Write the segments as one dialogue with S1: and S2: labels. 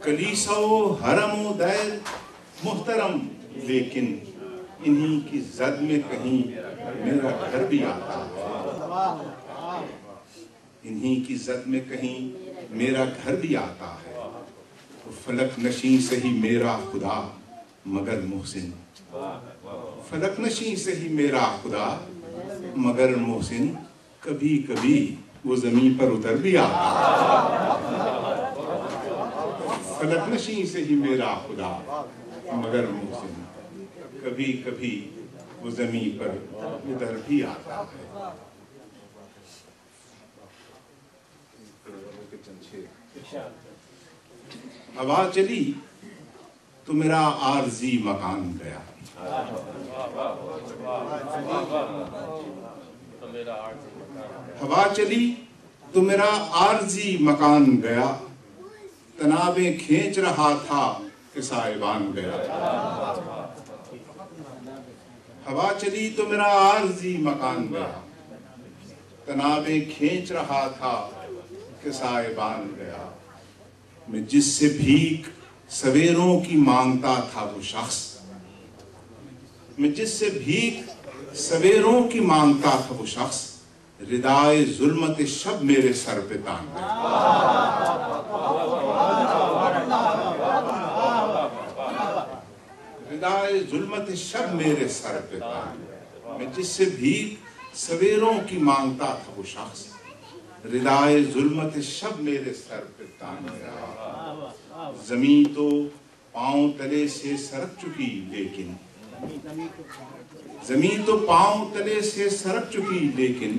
S1: کلیسا و حرم و دیر محترم، لیکن انہی کی زد میں کہیں میرا گھر بھی آتا ہے، انہی کی زد میں کہیں میرا گھر بھی آتا ہے۔ فلک نشین سے ہی میرا خدا مگر محسن، فلک نشین سے ہی میرا خدا مگر محسن، کبھی کبھی وہ زمین پر اتر بھی آتا ہے۔ فلک نشین سے ہی میرا خدا مگر محسن، کبھی کبھی وہ زمین پر اتر بھی آتا ہے۔ ہوا چلی تو میرا عارضی مکان گیا، ہوا چلی تو میرا عارضی مکان گیا، تنابیں کھینچ رہا تھا کہ سائبان گیا۔ ہوا چلی تو میرا عارضی مکان گیا، تنابیں کھینچ رہا تھا کہ سائبان گیا۔ میں جس سے بھیک سویروں کی مانگتا تھا وہ شخص، میں جس سے بھیک سویروں کی مانگتا تھا وہ شخص، ردائے ظلمت شب میرے سر پہ تان گیا۔ ردائے ظلمت شب میرے سر پہ تان گیا۔ میں جس سے بھیک سویروں کی مانگتا تھا وہ شخص، ردائے ظلمت شب میرے سر پہ تان گیا۔ زمین تو پاؤں تلے سے سرک چکی لیکن، زمین تو پاؤں تلے سے سرک چکی لیکن،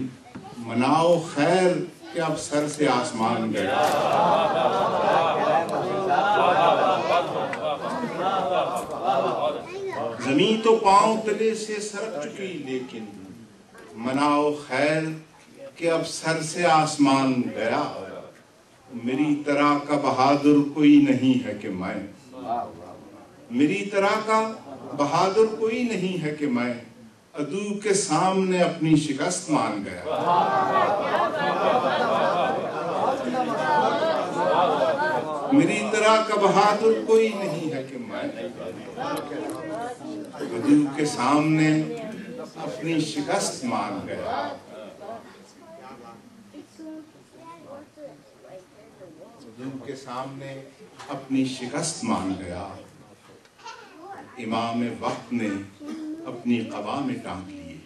S1: مناؤ خیر کہ اب سر سے آسمان گیا۔ زمین تو پاؤں تلے سے سرک چکی لیکن، مناؤ خیر کہ اب سر سے آسمان گیا۔ میری طرح کا بہادر کوئی نہیں ہے کہ میں، میری طرح کا بہادر کوئی نہیں ہے کہ میں، عدو کے سامنے اپنی شکست مان گیا۔ میری طرح کا بہادر کوئی نہیں ہے کہ میں، عدو کے سامنے اپنی شکست مان گیا۔ عدو کے سامنے اپنی شکست مان گیا۔ امام وقت نے اپنی قبا میں ٹانک لیے،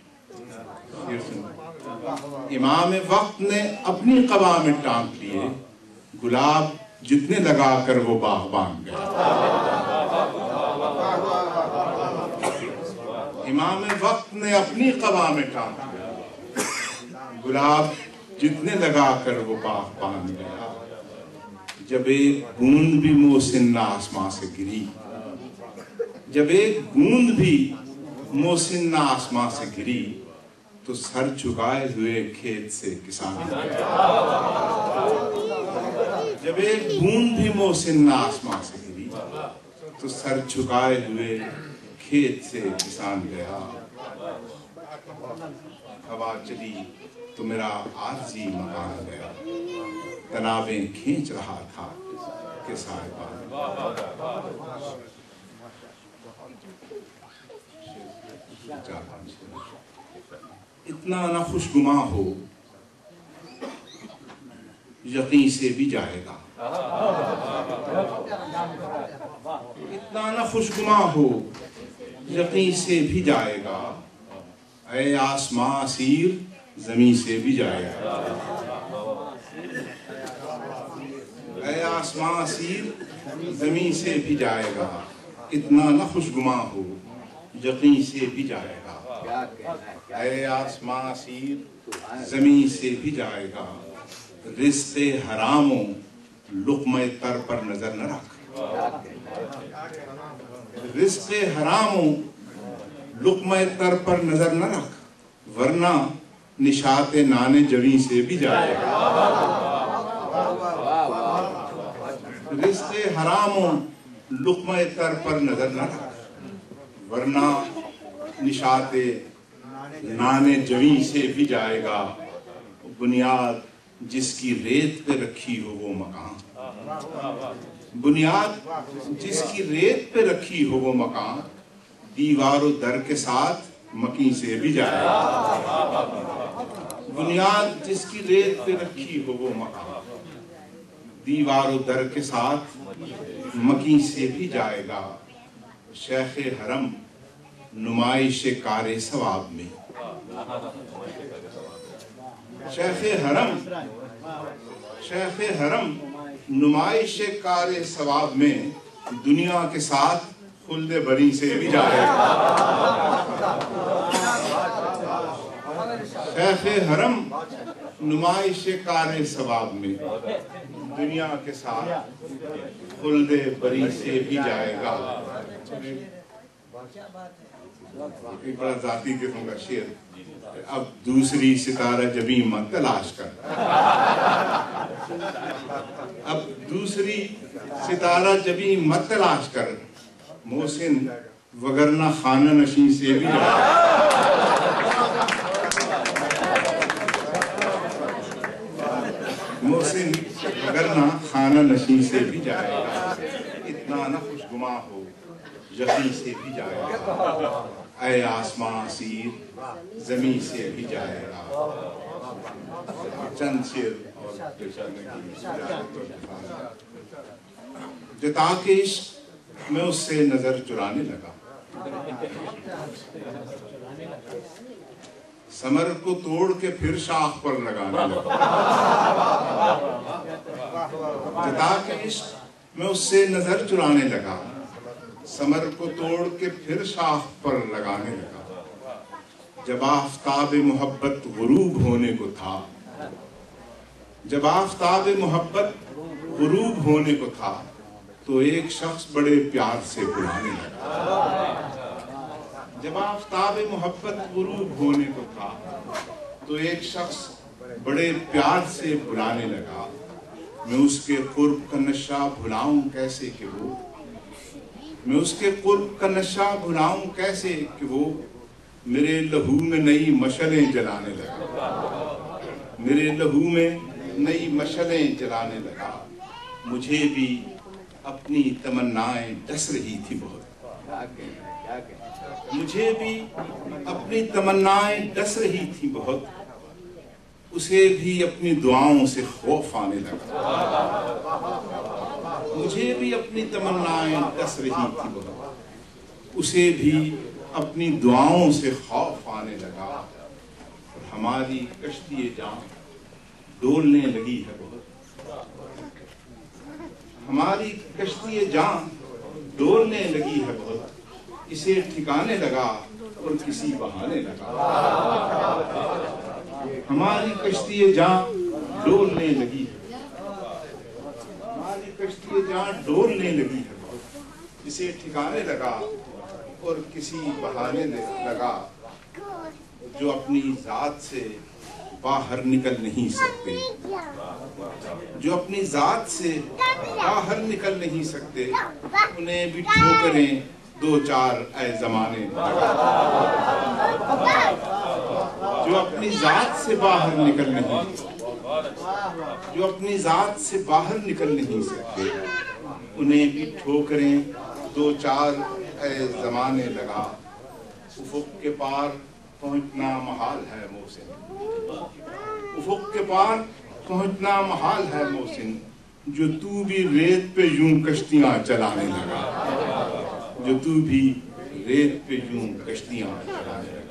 S1: امام وقت نے اپنی قبا میں ٹانک لیے، گلاب جتنے لگا کر وہ باغبان گیا۔ امام وقت نے اپنی قبا میں ٹانک لیا، گلاب جتنے لگا کر وہ باغبان گیا۔ جب ایک بوند بھی محسن آسمان سے گری، جب ایک بوند بھی محسن آسمان سے گری، تو سر جھکائے ہوئے کھیت سے کسان گیا۔ جب ایک بوند بھی محسن آسمان سے گری، تو سر جھکائے ہوئے کھیت سے کسان گیا۔ ہوا چلی تو میرا عارضی مکان گیا، تنابیں کھینچ رہا تھا کہ سائبان۔ اتنا نہ خوشگما ہو، یقین سے بھی جائے گا۔ اتنا نہ خوشگما ہو، یقین سے بھی جائے گا۔ اے آسماں اسیر، زمین سے بھی جائے گا۔ اے آسماں اسیر، زمین سے بھی جائے گا۔ اتنا نہ خوشگما ہو، یقین سے بھی جائے گا۔ اے آسماں اسیر، زمین سے بھی جائے گا۔ رزق حراموں لقمہ تر پر نظر نہ رکھ، رزق حراموں لقمہ تر پر نظر نہ رکھ، ورنہ نشاط نان جویں سے بھی جائے گا۔ رزق حراموں لقمہ تر پر نظر نہ رکھ، ورنہ نشاط نان جویں سے بھی جائے گا۔ بنیاد جس کی ریت پہ رکھی ہو وہ مکان، بنیاد جس کی ریت پہ رکھی ہو وہ مکان دیوار و در کے ساتھ مکیں سے بھی جائے گا. بنیاد جس کی ریت پہ رکھی ہو وہ مکان دیوار و در کے ساتھ مکیں سے بھی جائے گا. شیخ حرم نمائش کار ثواب میں شیخ حرم نمائش کار ثواب میں دنیا کے ساتھ خلد بری سے بھی جائے گا. شیخ حرم نمائش کار ثواب میں دنیا کے ساتھ خلد بری سے بھی جائے گا. ایک بڑا ذاتی قسم کا شعر. اب دوسری ستارہ جبیں مت تلاش کر, اب دوسری ستارہ جبیں مت تلاش کر, محسن وگرنہ خانہ نشین سے بھی جائے گا. محسن وگرنہ خانہ نشین سے بھی جائے گا. اتنا نہ خوشگما ہو یقین سے بھی جائے گا. اے آسمان سیر زمین سے بھی جائے گا. چند شعر جتا کے عشق میں اس سے نظر چرانے لگا. ثمر کو توڑ کے پھر شاخ پر لگانے لگا. جتا کے عشق میں اس سے نظر چرانے لگا. ثمر کو توڑ کے پھر شاخ پر لگانے لگا. جب آفتاب محبت غروب ہونے کو تھا, جب آفتاب محبت غروب ہونے کو تھا تو ایک شخص بڑے پیار سے بلانے لگا. جب آفتاب محبت غروب ہونے کو تھا تو ایک شخص بڑے پیار سے بلانے لگا. میں اس کے قرب کا نشہ بھلاؤں کیسے کہ وہ, میں اس کے قرب کا نشہ بھلاؤں کیسے کہ وہ میرے لہو میں نئی مشعلیں جلانے لگا. میرے لہو میں نئی مشعلیں جلانے لگا. مجھے بھی اپنی تمنائیں ڈس رہی تھی بہت, مجھے بھی اپنی تمنائیں ڈس رہی تھی بہت. اسے بھی اپنی دعاؤں سے خوف آنے لگا. مجھے بھی اپنی تمنائیں ڈس رہی تھی بہت. اسے بھی اپنی دعاؤں سے خوف آنے لگا. اور ہماری کشتی جان ڈولنے لگی ہے بہت. ہماری کشتی جان ڈولنے لگی ہے بہت. اسے ٹھکانے لگا اور کسی بہانے لگا. ہماری کشتی جان ڈولنے لگی ہے, ہماری کشتی جان ڈولنے لگی ہے بہت. اسے ٹھکانے لگا اور کسی بہانے لگا. جو اپنی ذات سے باہر نکل نہیں سکتے, جو اپنی ذات سے باہر نکل نہیں سکتے, انہیں بھی ٹھوکریں دو چار اے زمانے لگا. جو اپنی ذات سے باہر نکل نہیں, جو اپنی ذات سے باہر نکل نہیں سکتے, انہیں بھی ٹھوکریں دو چار اے زمانے لگا. افق کے پار پہنچنا محال ہے محسن, افق کے پار پہنچنا محال ہے محسن. جو تو بھی ریت پہ یوں کشتیاں چلانے لگا, جو تو بھی ریت پہ یوں کشتیاں چلانے لگا.